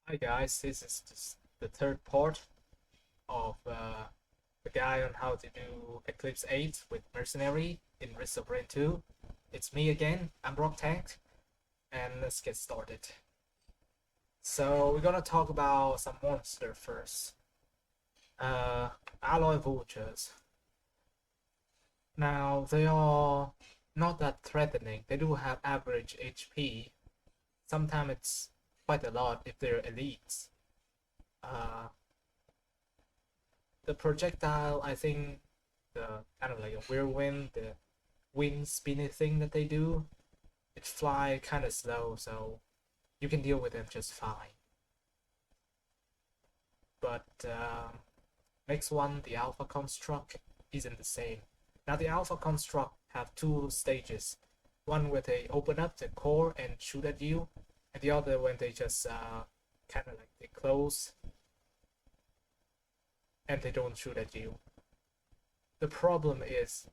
Hi guys, this is just the third part of the guide on how to do Eclipse 8 with Mercenary in Risk of Rain 2. It's me again, I'm Rock Tank, and let's get started. So we're gonna talk about some monster first. Uh, Alloy Vultures. Now they are not that threatening. They do have average HP. Sometimes it's quite a lot if they're elites. Uh, the projectile, I think the kind of like a whirlwind, the wind spinny thing that they do, it fly kind of slow, so you can deal with them just fine. But next one, the alpha construct, isn't the same. Now the alpha construct have two stages. One where they open up the core and shoot at you, and the other when they just kind of like they close and they don't shoot at you. The problem is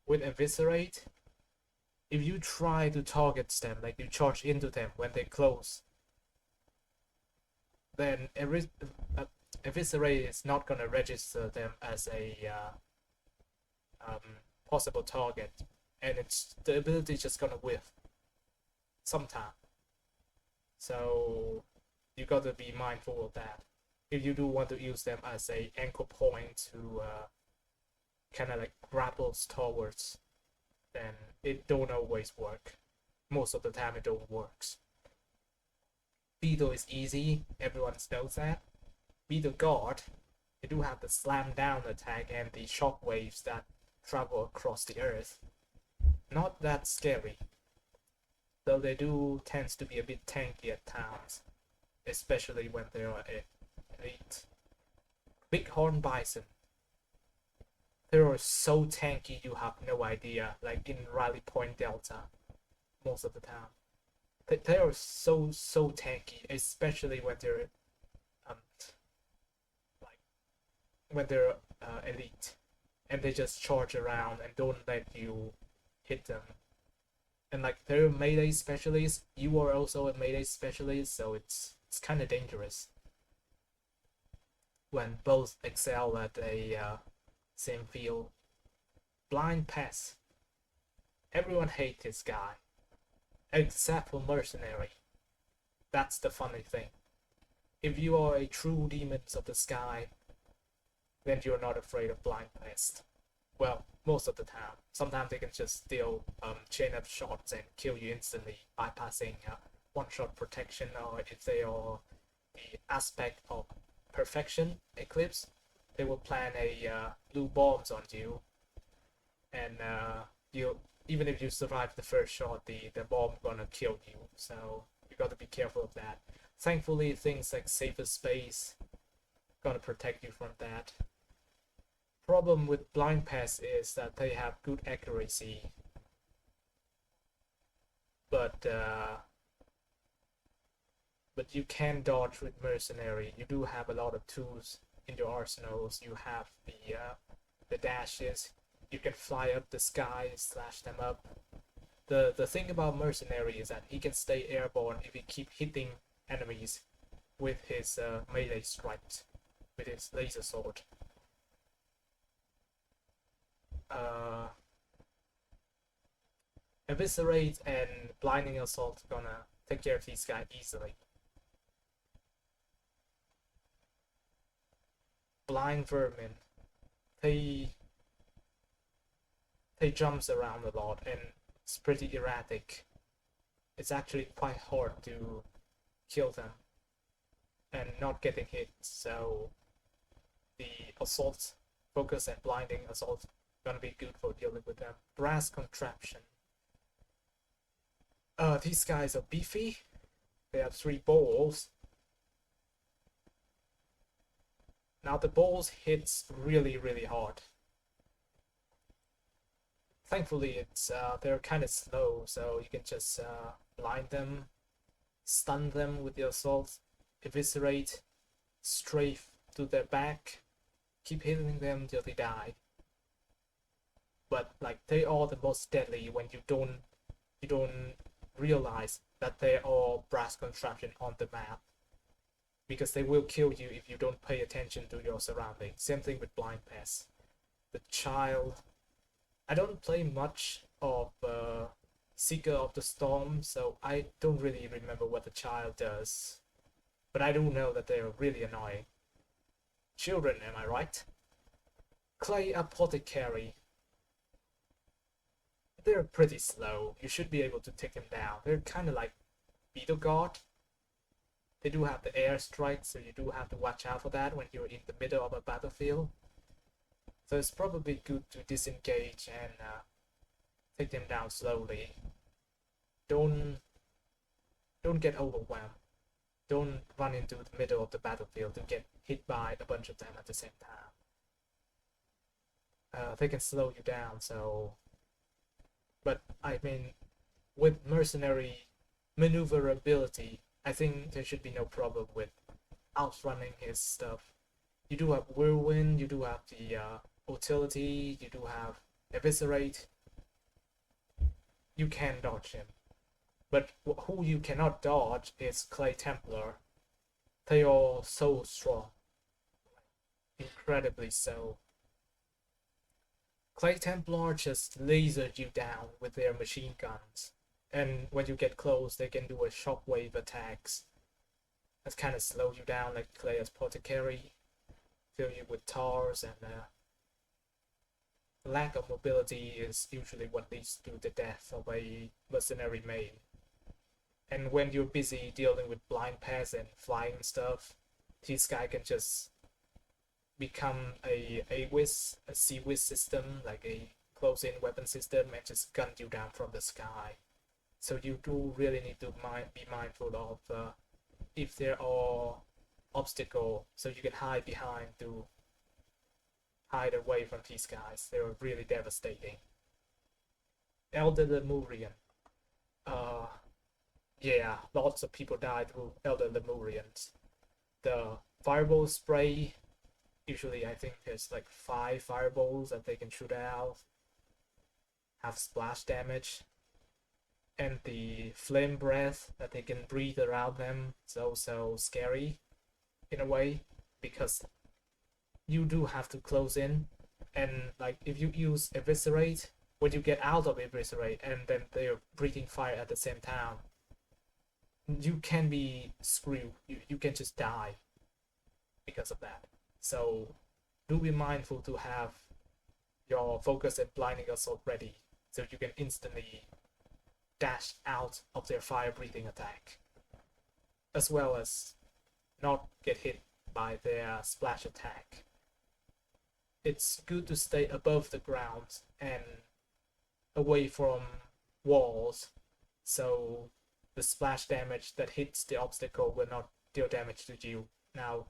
with eviscerate, if you try to target them, like you charge into them when they close, then eviscerate is not gonna register them as a possible target, and it's the ability is just gonna whiff sometime. So you gotta be mindful of that. If you do want to use them as a anchor point to kind of like grapples towards, then it don't always work. Most of the time it don't works. Beetle is easy, everyone knows that. Beetle guard, they do have the slam down attack and the shock waves that travel across the earth. Not that scary, though they do tends to be a bit tanky at times, especially when they are elite. Bighorn bison, they are so tanky you have no idea. Like in Riley Point Delta, most of the time, they are so tanky, especially when they're um like when they're elite, and they just charge around and don't let you hit them. And like they're a melee specialist, you are also a melee specialist, so it's kind of dangerous when both excel at a same field. Blind Pass, everyone hates this guy except for Mercenary. That's the funny thing. If you are a true demons of the sky, then you're not afraid of Blind Pest. Well, most of the time. Sometimes they can just steal chain up shots and kill you instantly, bypassing one-shot protection, or if they are the aspect of perfection Eclipse, they will plant a blue bombs on you, and you even if you survive the first shot, the bomb gonna kill you. So you gotta be careful of that. Thankfully, things like safer space gonna protect you from that. Problem with blind pass is that they have good accuracy, but you can dodge with mercenary. You do have a lot of tools in your arsenals. You have the dashes. You can fly up the sky, slash them up. The thing about mercenary is that he can stay airborne if he keep hitting enemies with his melee strikes, with his laser sword. Uh, Eviscerate and blinding assault gonna take care of these guys easily. Blind vermin, they they jumps around a lot and it's pretty erratic. It's actually quite hard to kill them and not getting hit. So the assault focus and blinding assault gonna be good for dealing with them. Brass contraption. These guys are beefy. They have three balls. Now the balls hits really hard. Thankfully, it's they're kind of slow, so you can just blind them, stun them with the assault, eviscerate, strafe to their back, keep hitting them till they die. But like they are the most deadly when you don't realize that they are brass contraption on the map. because they will kill you if you don't pay attention to your surroundings. Same thing with blind pass. The child, I don't play much of Seeker of the Storm, so I don't really remember what the child does, but I do know that they're really annoying. Children, am I right? Clay Apothecary. They're pretty slow. You should be able to take them down. They're kind of like Beetle Guard. They do have the air strike, so you do have to watch out for that when you're in the middle of a battlefield. So it's probably good to disengage and take them down slowly. Don't get overwhelmed. Don't run into the middle of the battlefield to get hit by a bunch of them at the same time. They can slow you down, so... But, I mean, with mercenary maneuverability, I think there should be no problem with outrunning his stuff. You do have whirlwind, you do have the utility, you do have eviscerate. You can dodge him. But who you cannot dodge is Clay Templar. They are so strong. Incredibly so. Clay Templar just lasered you down with their machine guns. And when you get close, they can do a shockwave attacks. That kind of slow you down like Clay Apothecary. Fill you with tars, and lack of mobility is usually what leads to the death of a mercenary main. And when you're busy dealing with blind pass and flying stuff, this guy can just become a whiz, a C-whiz system, like a close-in weapon system, and just gun you down from the sky. So you do really need to be mindful of if there are obstacles, so you can hide behind to hide away from these guys. They're really devastating. Elder Lemurian. Yeah, lots of people died through Elder Lemurians. The fireball spray, usually I think there's like 5 fireballs that they can shoot out, have splash damage, and the flame breath that they can breathe around them is also scary in a way, because you do have to close in, and like if you use eviscerate, when you get out of eviscerate and then they're breathing fire at the same time, you can be screwed. You can just die because of that. So do be mindful to have your focus and blinding assault ready, so you can instantly dash out of their fire breathing attack, as well as not get hit by their splash attack. It's good to stay above the ground and away from walls, so the splash damage that hits the obstacle will not deal damage to you. Now,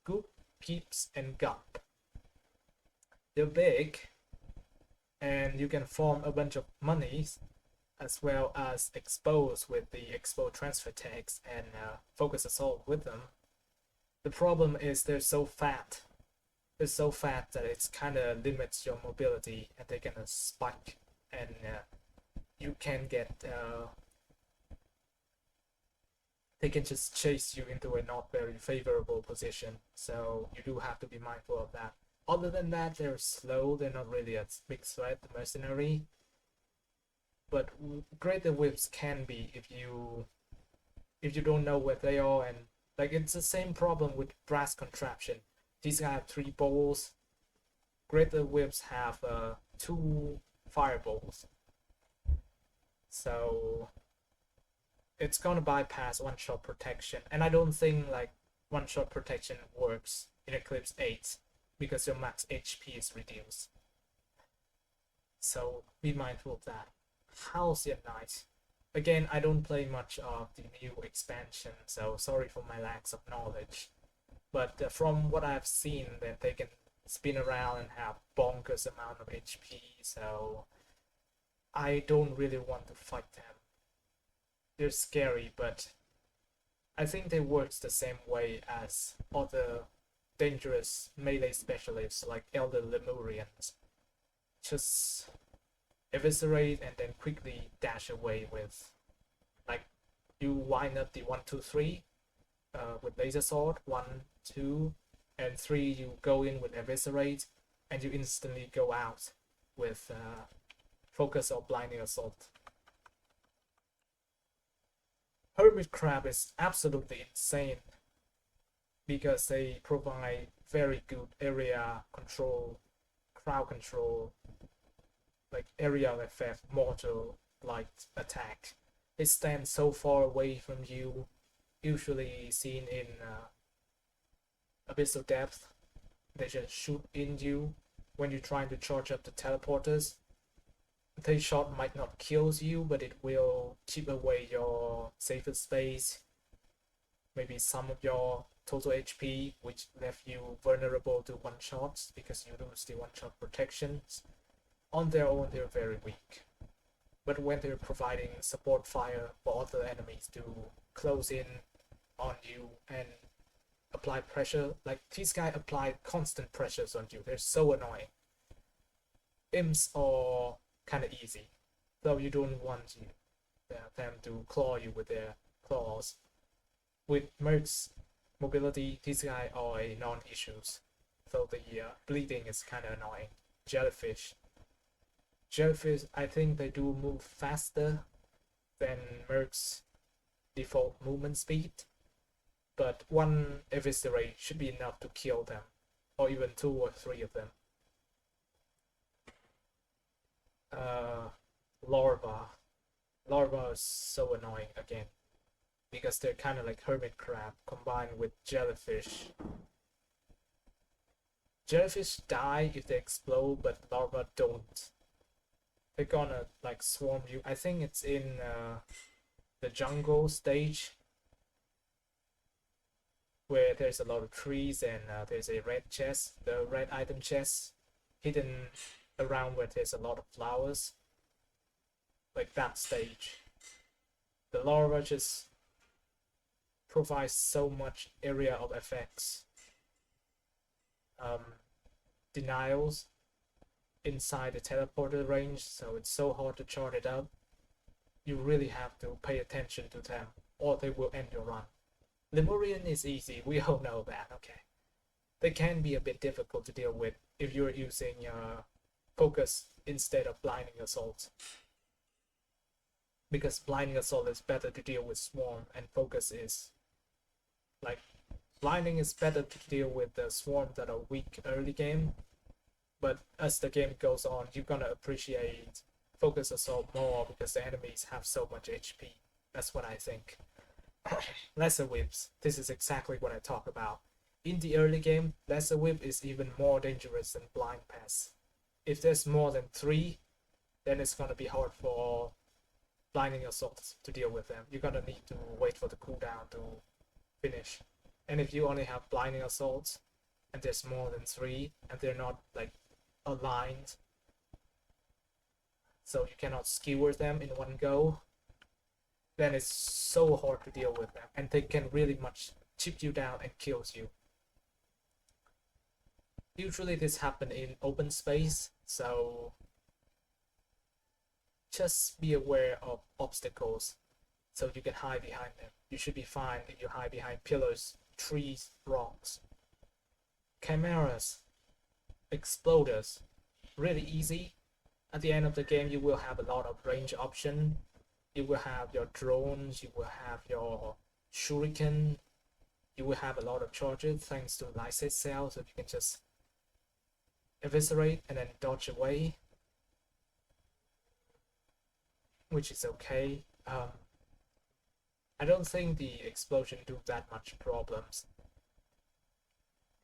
Goop, Peeps, and Gump. They're big, and you can form a bunch of monies, as well as expose with the expo transfer tags and focus assault with them. The problem is they're so fat. They're so fat that it's kind of limits your mobility, and they're gonna spike, and you can get they can just chase you into a not very favorable position, so you do have to be mindful of that. Other than that, they're slow. They're not really a big threat, the mercenary, but greater whips can be if you don't know where they are. And like, it's the same problem with brass contraption. These guys have 3 balls. Greater whips have 2 fireballs, so it's gonna bypass one-shot protection. And I don't think like one-shot protection works in Eclipse 8 because your max HP is reduced. So be mindful of that. Halcyon Knight. Again, I don't play much of the new expansion, so sorry for my lack of knowledge. But from what I've seen, that they can spin around and have bonkers amount of HP, so I don't really want to fight them. They're scary, but I think they work the same way as other dangerous melee specialists like Elder Lemurians. Just eviscerate and then quickly dash away with, like, you wind up the 1, 2, 3, with laser sword, 1, 2, and 3 you go in with eviscerate, and you instantly go out with focus or blinding assault. Hermit crab is absolutely insane because they provide very good area control, crowd control, like area effect, mortal light attack. They stand so far away from you, usually seen in abyssal depth. They just shoot in you when you're trying to charge up the teleporters. The shot might not kill you, but it will chip away your safest space, maybe some of your total HP, which left you vulnerable to one-shots because you lose the one-shot protections. On their own, they're very weak. But when they're providing support fire for other enemies to close in on you and apply pressure, like these guys apply constant pressures on you. They're so annoying. Imps are kind of easy, though you don't want them to claw you with their claws. With Merc's mobility, these guys are a non-issues, though the bleeding is kind of annoying. Jellyfish, I think they do move faster than Merc's default movement speed, but one eviscerate should be enough to kill them, or even 2 or 3 of them. Larva is so annoying again, because they're kind of like hermit crab combined with jellyfish. Jellyfish die if they explode, but larva don't. They're gonna like swarm you. I think it's in the jungle stage where there's a lot of trees and there's a red chest, the red item chest hidden around where there's a lot of flowers. Like that stage. The larva just provides so much area of effects. Denials inside the teleporter range, so it's so hard to chart it up. You really have to pay attention to them, or they will end your run. Lemurian is easy, we all know that, okay. They can be a bit difficult to deal with if you're using focus instead of blinding assault. Because blinding assault is better to deal with swarm, and focus is like blinding is better to deal with the swarm that are weak early game, but as the game goes on, you're gonna appreciate focus assault more because the enemies have so much HP. That's what I think. Lesser whips. This is exactly what I talk about. In the early game, lesser whip is even more dangerous than blind pass. If there's more than 3, then it's gonna be hard for blinding assaults to deal with them. You're gonna need to wait for the cooldown to finish. And if you only have blinding assaults and there's more than 3 and they're not like aligned, so you cannot skewer them in one go, then it's so hard to deal with them, and they can really much chip you down and kills you. Usually this happens in open space, so just be aware of obstacles so you can hide behind them. You should be fine if you hide behind pillars, trees, rocks. Chimeras, exploders, really easy. At the end of the game, you will have a lot of range option. You will have your drones, you will have your shuriken, you will have a lot of charges thanks to Lysate Cell, so you can just eviscerate and then dodge away, which is okay. I don't think the explosion do that much problems.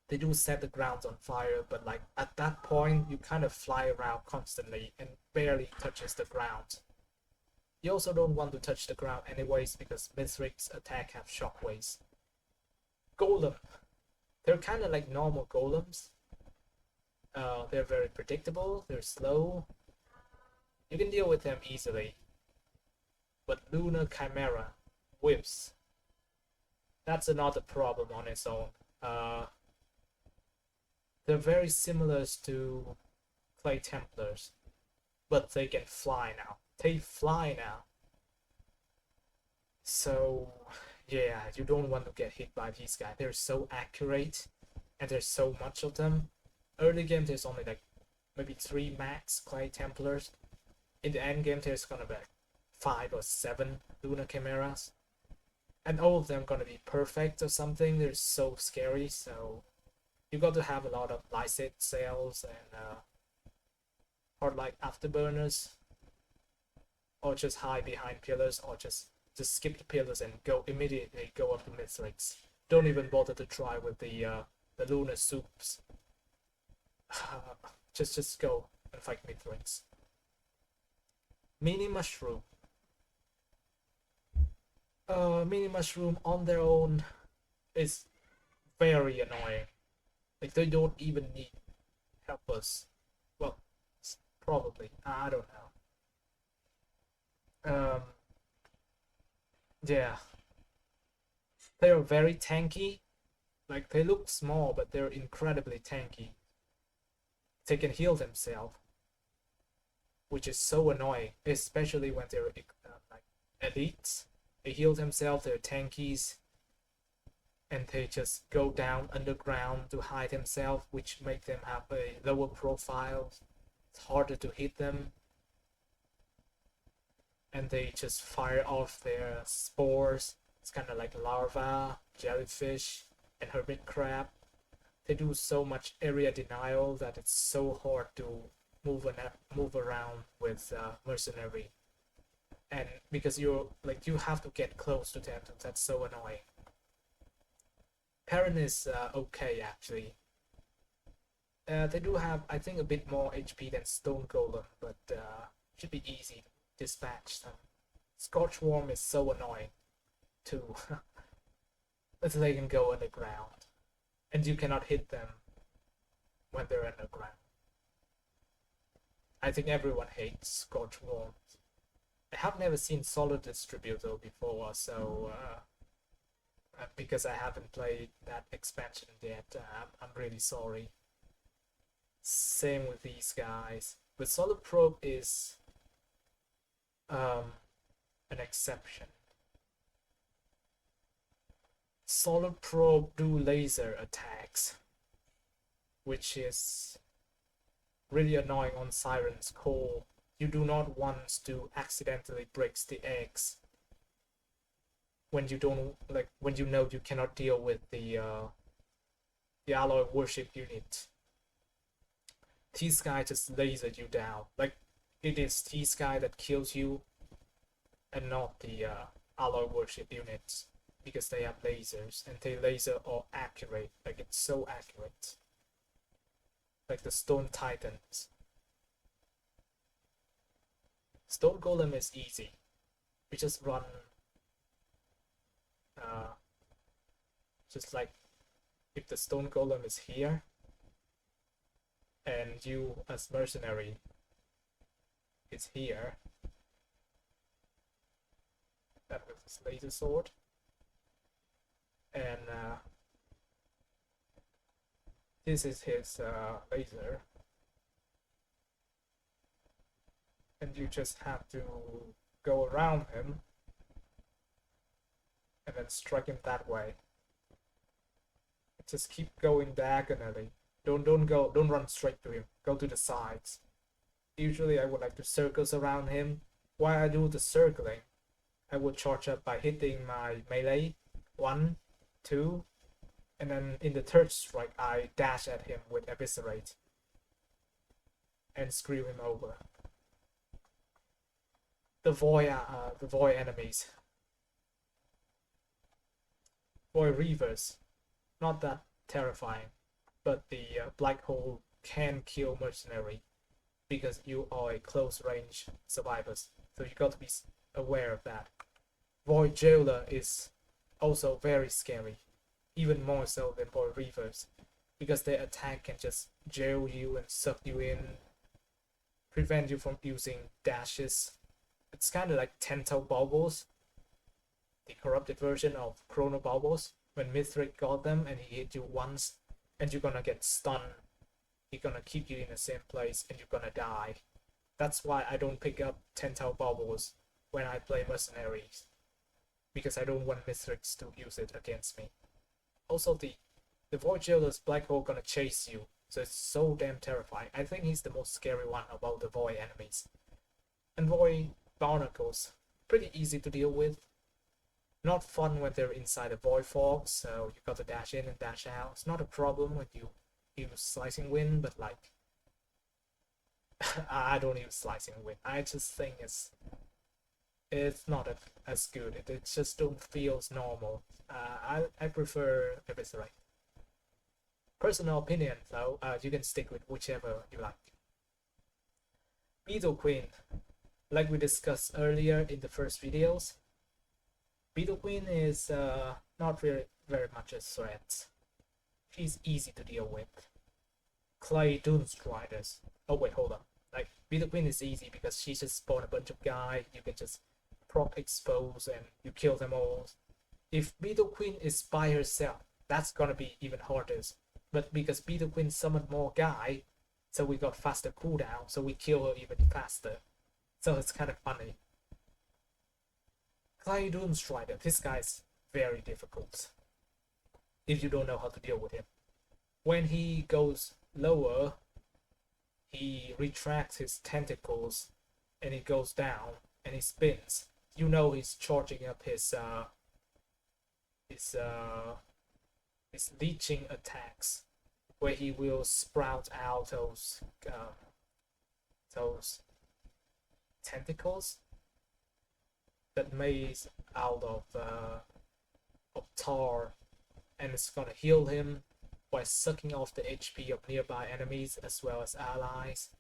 They do set the ground on fire, but like at that point you kind of fly around constantly and barely touches the ground. You also don't want to touch the ground anyways because Mithric's attack have shockwaves. Golem. They're kind of like normal golems. They're very predictable, they're slow. You can deal with them easily. But Lunar Chimera, whips, that's another problem on its own. They're very similar to Clay Templars, but they can fly now. They fly now. So Yeah, you don't want to get hit by these guys. They're so accurate, and there's so much of them. Early game there's only like maybe 3 max Clay Templars. In the end game there's gonna be like 5 or 7 Lunar Chimeras, and all of them gonna be perfect or something. They're so scary, so you got to have a lot of Lysate cells and or like afterburners, or just hide behind pillars, or just skip the pillars and go immediately go up to Mithrix. Don't even bother to try with the lunar soups. just go and fight Mithrix. Mini mushroom. Mini mushroom on their own is very annoying. Like they don't even need helpers. Well, probably. I don't know. Yeah, they are very tanky. Like they look small, but they're incredibly tanky. They can heal themselves, which is so annoying, especially when they're like elites. They heal themselves. They're tankies, and they just go down underground to hide themselves, which make them have a lower profile. It's harder to hit them, and they just fire off their spores. It's kind of like larva, jellyfish, and hermit crab. They do so much area denial that it's so hard to move around with mercenary, and because you have to get close to them, that's so annoying. Perrin is okay actually. They do have, I think, a bit more HP than Stone Golem, but should be easy to dispatch them. Scorchworm is so annoying too. They can go underground, and you cannot hit them when they're underground. I think everyone hates Scorchworms. I have never seen Solid Distributor before, so because I haven't played that expansion yet, I'm really sorry. Same with these guys, but Solid Probe is an exception. Solid Probe do laser attacks, which is really annoying on Siren's core. You do not want to accidentally break the eggs when you don't when you know you cannot deal with the alloy worship unit. T-Sky just laser you down. Like it is T-Sky that kills you, and not the alloy worship units, because they have lasers and they laser are accurate. Like it's so accurate. Like the Stone Titans. Stone Golem is easy. We just run just like if the Stone Golem is here and you as mercenary is here, that with his laser sword, and this is his laser, and you just have to go around him and then strike him that way. Just keep going diagonally. Don't run straight to him. Go to the sides. Usually I would like to circles around him. While I do the circling, I will charge up by hitting my melee 1, 2, and then in the third strike I dash at him with Eviscerate and screw him over. The void enemies. Void Reavers, not that terrifying, but the black hole can kill mercenary because you are a close range survivors, so you got to be aware of that. Void Jailer is also very scary, even more so than Void Reavers, because their attack can just jail you and suck you in, prevent you from using dashes. It's kind of like Tento Baubles, the corrupted version of Chrono Baubles. When Mithric got them and he hit you once and you're gonna get stunned, he's gonna keep you in the same place and you're gonna die. That's why I don't pick up Tento Baubles when I play mercenaries. because I don't want Mithrix to use it against me. Also, the Void Jailer's Black Hole gonna chase you, so it's so damn terrifying. I think he's the most scary one about the Void enemies. And Void Barnacles, pretty easy to deal with. Not fun when they're inside a Void Fog, so you got to dash in and dash out. It's not a problem when you use Slicing Wind, but like, I don't use Slicing Wind. I just think it's not as good. It just don't feel normal. I prefer Eviscerate. Personal opinion, though, you can stick with whichever you like. Beetle Queen, like we discussed earlier in the first videos, Beetle Queen is not very much a threat. She's easy to deal with. Clay Doomstriders. Oh wait, hold on. Like, Beetle Queen is easy because she just spawn a bunch of guys. You can just proc expose and you kill them all. If Beetle Queen is by herself, that's gonna be even harder. But because Beetle Queen summoned more guy, so we got faster cooldown, so we kill her even faster. So it's kind of funny. Clay Doomstrider, this guy's very difficult if you don't know how to deal with him. When he goes lower, he retracts his tentacles and he goes down and he spins. You know he's charging up his leeching attacks, where he will sprout out those tentacles that made out of tar, and it's gonna heal him by sucking off the HP of nearby enemies as well as allies.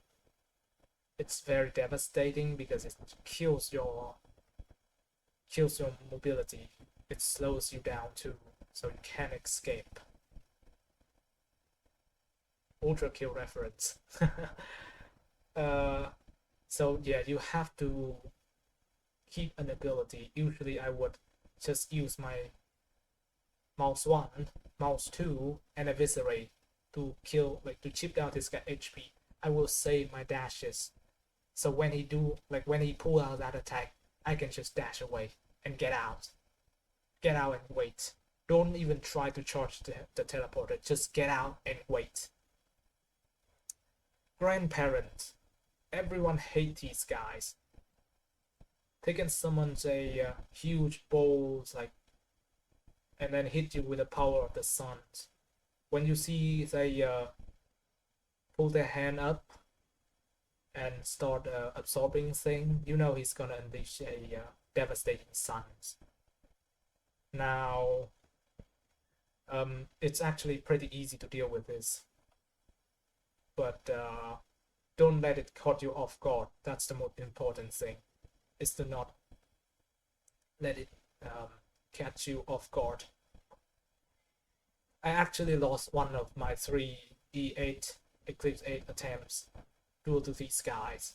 It's very devastating because it kills your mobility. It slows you down too, so you can't escape. Ultra kill reference. So yeah, you have to keep an ability. Usually I would just use my mouse 1, mouse 2, and Eviscerate to kill, like to chip down this guy HP. I will save my dashes, so when he pull out that attack, I can just dash away and get out and wait. Don't even try to charge the teleporter, just get out and wait. Grandparent, everyone hates these guys. They can summon a huge balls and then hit you with the power of the sun. When you see they pull their hand up and start absorbing thing, you know he's gonna unleash a devastating sun. Now, it's actually pretty easy to deal with this, but don't let it caught you off guard. That's the most important thing, is to not let it catch you off guard. I actually lost one of my 3 E8 Eclipse 8 attempts due to these guys.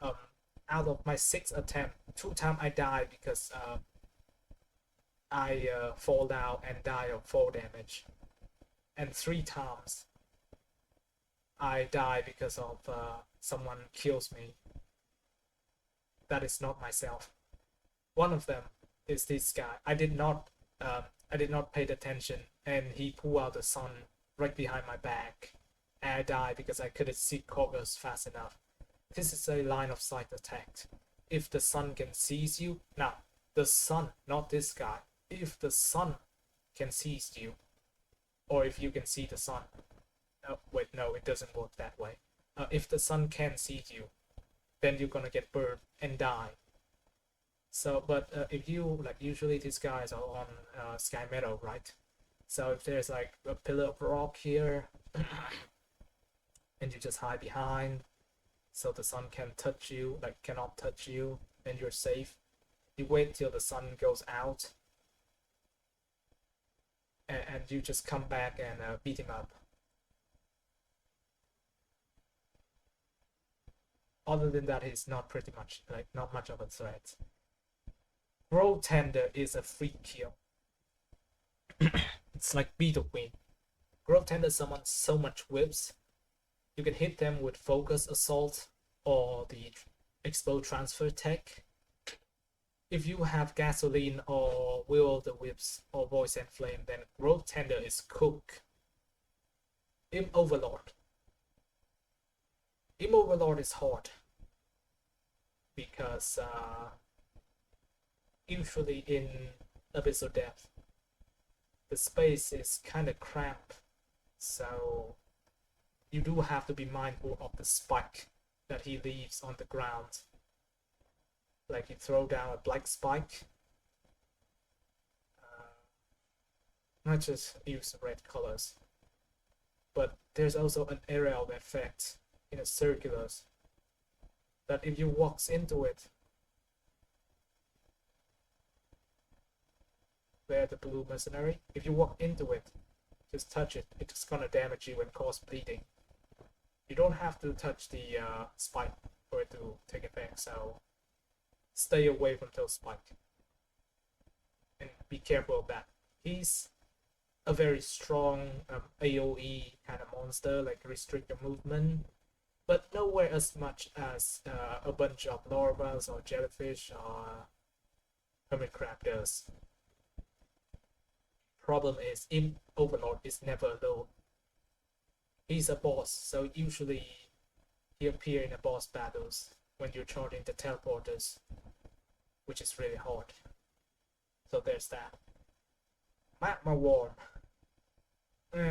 Out of my 6 attempts, 2 times I died because I fall down and die of fall damage, and 3 times I die because of someone kills me. That is not myself. One of them is this guy. I did not pay attention, and he pulled out the sun right behind my back, and I died because I couldn't see cover fast enough. This is a line of sight attack. If the sun can seize you, now the sun, not this guy. If the sun can seize you, or if you can see the sun. Oh, wait, no, it doesn't work that way. If the sun can seize you, then you're gonna get burned and die. So, but if you, usually these guys are on Sky Meadow, right? So if there's like a pillar of rock here, and you just hide behind, so the sun can touch you, cannot touch you, and you're safe. You wait till the sun goes out, and you just come back and beat him up. Other than that, he's not pretty much, not much of a threat. Grow Tender is a free kill. It's like Beetle Queen. Grow Tender summons so much whips. You can hit them with Focus Assault or the Explode Transfer tech. If you have gasoline or will the whips or voice and flame, then growth tender is cook. Im overlord. Im overlord is hard because usually in abyss of depth the space is kind of cramped, so you do have to be mindful of the spike that he leaves on the ground. Like you throw down a black spike, not just use red colors, but there's also an area of effect in the circulars that if you walks into it, where the blue mercenary, if you walk into it, just touch it, it's just gonna damage you and cause bleeding. You don't have to touch the spike for it to take effect, so stay away from those spikes and be careful of that. He's a very strong AoE kind of monster, like restrict your movement, but nowhere as much as a bunch of larvas or jellyfish or hermit crab does. Problem is, Imp Overlord is never alone. He's a boss, so usually he appears in the boss battles when you're charging the teleporters, which is really hard. So there's that. Magma Worm.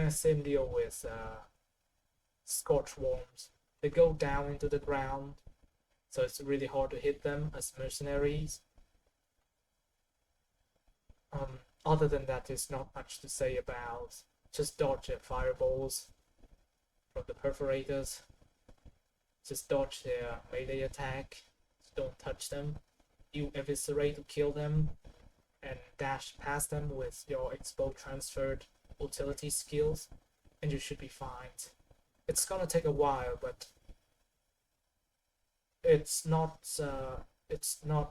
Same deal with Scorch Worms. They go down into the ground, so it's really hard to hit them as mercenaries. Other than that, there's not much to say about. Just dodge their fireballs from the perforators. Just dodge their melee attack. Just don't touch them. You eviscerate to kill them, and dash past them with your expo transferred utility skills, and you should be fine. It's gonna take a while, but it's not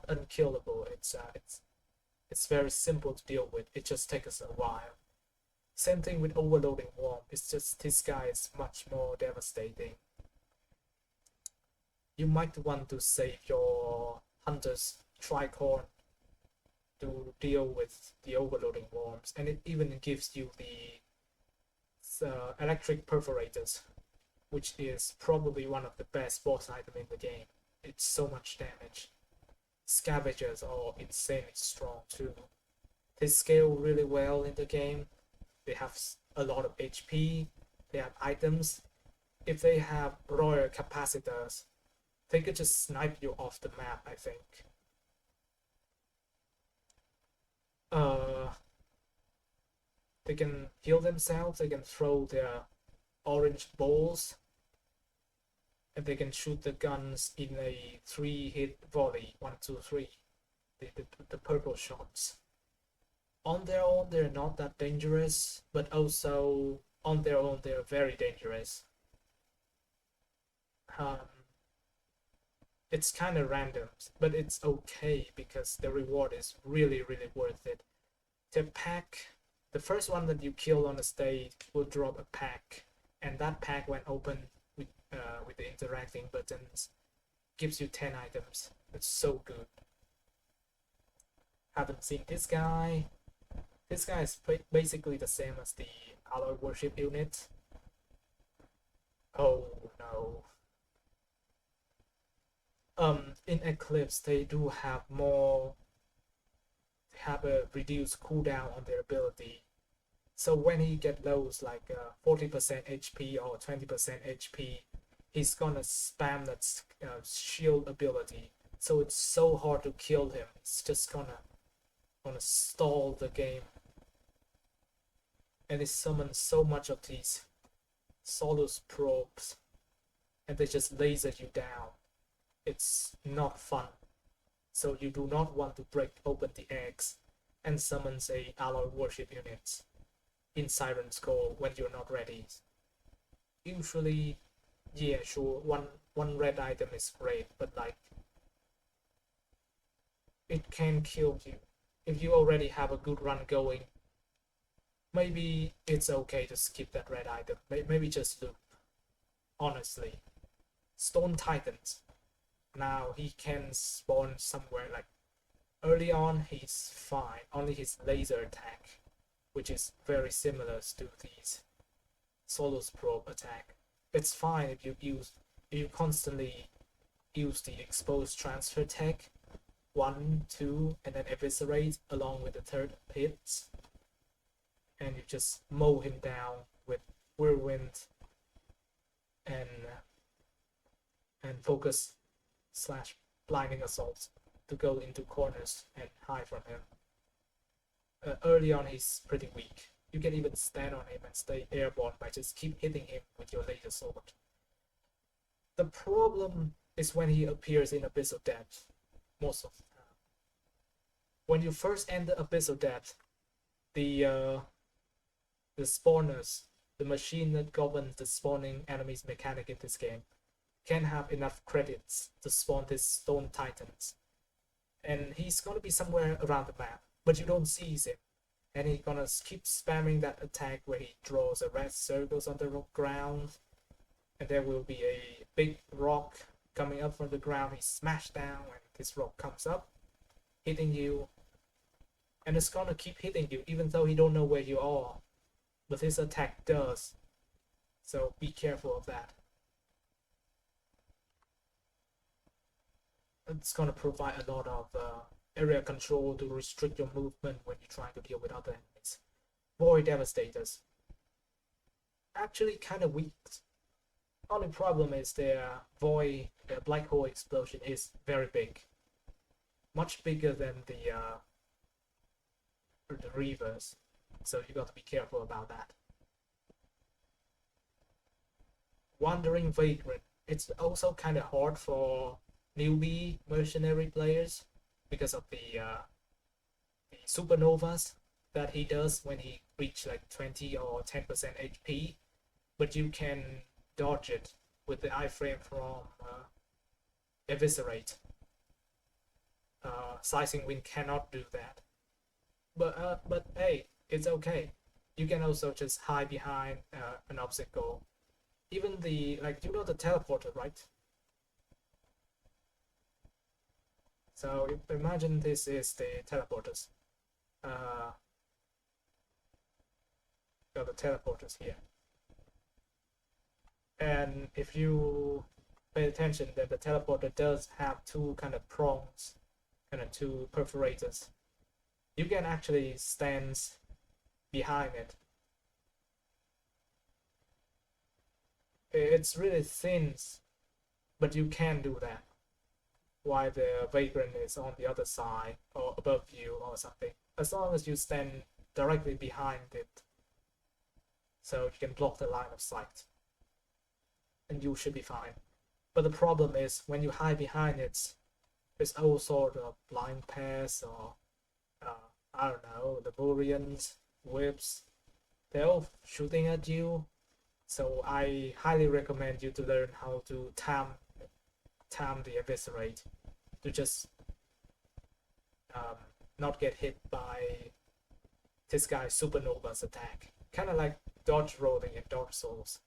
unkillable. It's very simple to deal with. It just takes us a while. Same thing with Overloading Worm. It's just this guy is much more devastating. You might want to save your Hunter's Tricorn to deal with the Overloading Worms, and it even gives you the Electric Perforators, which is probably one of the best boss items in the game. It's so much damage. Scavengers are insanely strong too. They scale really well in the game. They have a lot of HP. They have items. If they have royal capacitors, they could just snipe you off the map, I think. They can heal themselves. They can throw their orange balls, and they can shoot the guns in a 3-hit volley. 1, 2, 3. The purple shots. On their own, they're not that dangerous, but also on their own, they're very dangerous. It's kind of random, but it's okay because the reward is really, really worth it. The pack, the first one that you kill on the stage will drop a pack, and that pack, when opened with the interacting buttons, gives you 10 items. It's so good. Haven't seen this guy. This guy is basically the same as the Alloy Worship unit. Oh no. In Eclipse, they do have more. They have a reduced cooldown on their ability. So when he get lows like 40% HP or 20% HP, he's gonna spam that shield ability. So it's so hard to kill him. It's just gonna stall the game. And it summons so much of these Solus probes, and they just laser you down. It's not fun. So you do not want to break open the eggs and summons a Alloy Worship unit in Siren's Call when you're not ready. Usually, yeah, sure, one red item is great, but like, it can kill you. If you already have a good run going, maybe it's okay to skip that red item. Maybe just loop. Honestly. Stone Titans. Now he can spawn somewhere like Early on, he's fine. Only his laser attack, which is very similar to these Solos probe attack. It's fine if you constantly use the exposed transfer tech 1, 2, and then eviscerate along with the third hit, and you just mow him down with whirlwind and focus slash blinding assault to go into corners and hide from him. Early on, he's pretty weak. You can even stand on him and stay airborne by just keep hitting him with your laser sword. The problem is when he appears in Abyssal Depth, most of the time. When you first enter Abyssal Depth, the spawners, the machine that governs the spawning enemies mechanic in this game, can have enough credits to spawn these stone titans. And he's gonna be somewhere around the map, but you don't see him. And he's gonna keep spamming that attack where he draws a red circles on the ground, and there will be a big rock coming up from the ground. He smashed down, and this rock comes up, hitting you, and it's gonna keep hitting you even though he don't know where you are. But his attack does, so be careful of that. It's gonna provide a lot of area control to restrict your movement when you're trying to deal with other enemies. Void Devastators. Actually kind of weak. Only problem is their black hole explosion is very big. Much bigger than the Reavers. So you got to be careful about that. Wandering Vagrant. It's also kind of hard for newbie mercenary players because of the supernovas that he does when he reach like 20 or 10% HP, but you can dodge it with the iframe from Eviscerate. Sizing Wind cannot do that, but hey, it's okay. You can also just hide behind an obstacle. Even the the teleporter, right? So imagine this is the teleporters. Got the teleporters here. And if you pay attention, that the teleporter does have two kind of prongs, kind of two perforators. You can actually stand behind it. It's really thin, but you can do that. While the vagrant is on the other side or above you or something, as long as you stand directly behind it, so you can block the line of sight, and you should be fine. But the problem is when you hide behind it, there's all sort of blind pass or I don't know, the Burians, whips, they're all shooting at you. So I highly recommend you to learn how to time the eviscerate to just not get hit by this guy's supernova's attack. Kind of like dodge rolling in Dark Souls.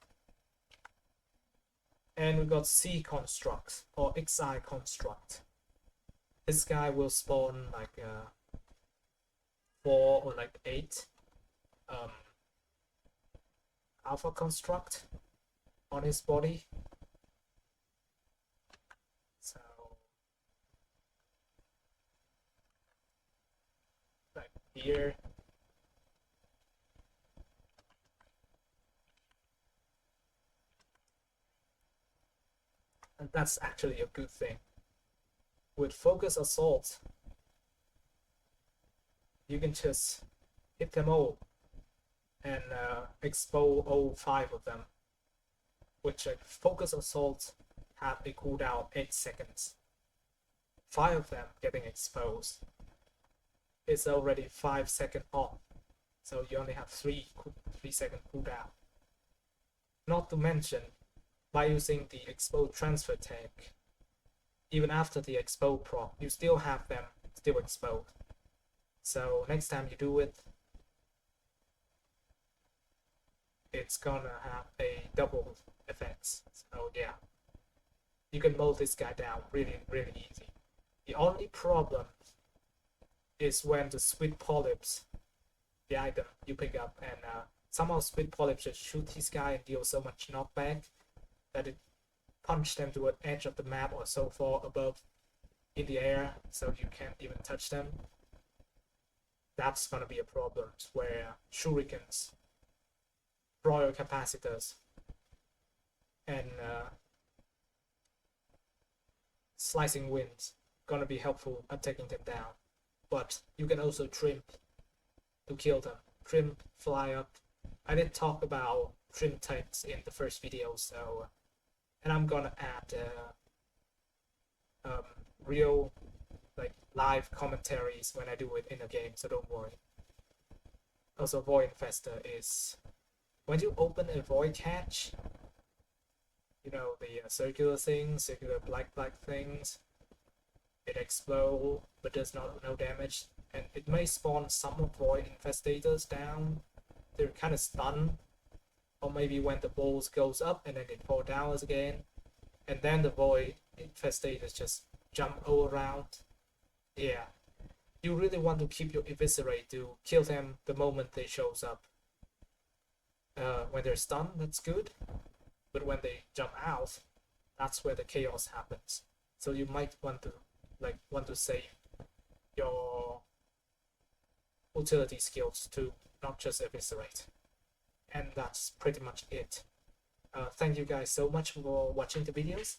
And we got C constructs or XI construct. This guy will spawn like 4 or like 8 alpha construct on his body. So like here, and that's actually a good thing. With focus assault, you can just hit them all and expose all 5 of them, which focus assault have a cooldown 8 seconds. 5 of them getting exposed is already 5-second off, so you only have 3-second cooldown. Not to mention, by using the expose transfer tech, even after the expose proc, you still have them still exposed. So next time you do it, it's gonna have a double effects. So yeah, you can mow this guy down really easy. The only problem is when the sweet polyps, the item you pick up, and somehow sweet polyps just shoot this guy and deal so much knockback that it punch them to an edge of the map or so far above in the air so you can't even touch them. That's gonna be a problem where shurikens, royal capacitors, and slicing winds gonna be helpful at taking them down. But you can also trim to kill them. Trim, fly up. I did talk about trim types in the first video, so and I'm gonna add real like live commentaries when I do it in a game, so don't worry. Also, Void Infestor is when you open a void hatch, you know, the circular things, circular black things, it explodes but does no damage, and it may spawn some void infestators down. They're kind of stunned, or maybe when the balls goes up and then it fall down again, and then the void infestators just jump all around. Yeah, you really want to keep your eviscerate to kill them the moment they shows up. When they're stunned, that's good, but when they jump out, that's where the chaos happens. So you might want to save your utility skills to not just eviscerate. And that's pretty much it. Thank you guys so much for watching the videos.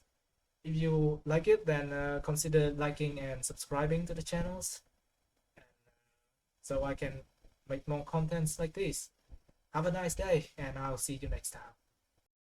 If you like it, then consider liking and subscribing to the channels, so I can make more contents like this. Have a nice day, and I'll see you next time.